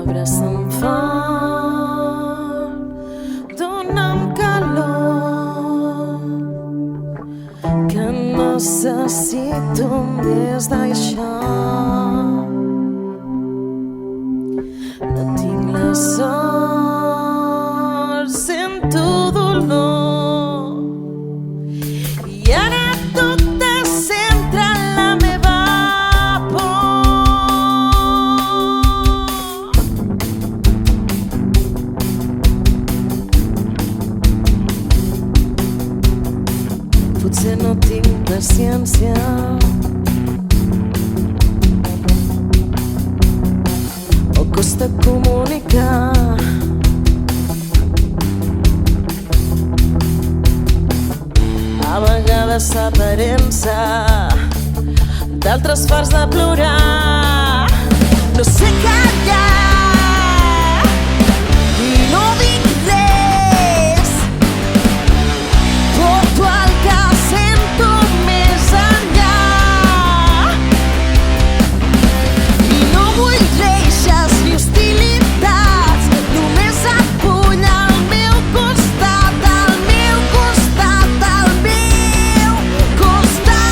abraça'm fort, dona'm calor, que necessito més d'això. No tinc la sort, sento dolor, i ara tot es centra en la meva por. Potser no tinc paciència, o costa comunicar. A vegades s'aparença, d'altres fars de plorar. No sé callar i no dic res, porto el que sento més enllà, i no vull reixes ni hostilitats, només et vull al meu costat, al meu costat, al meu costat.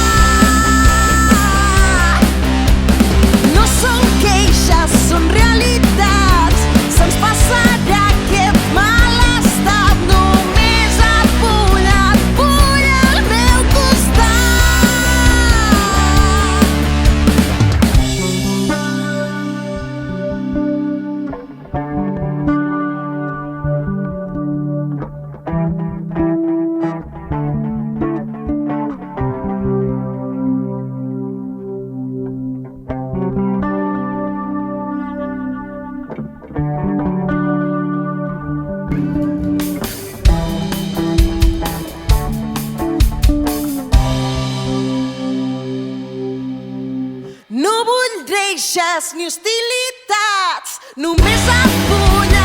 No són queixes, són realitats, se'ns passarà aquest malestar, només et vull al meu costat. No vull reixes ni hostilitats, només et vull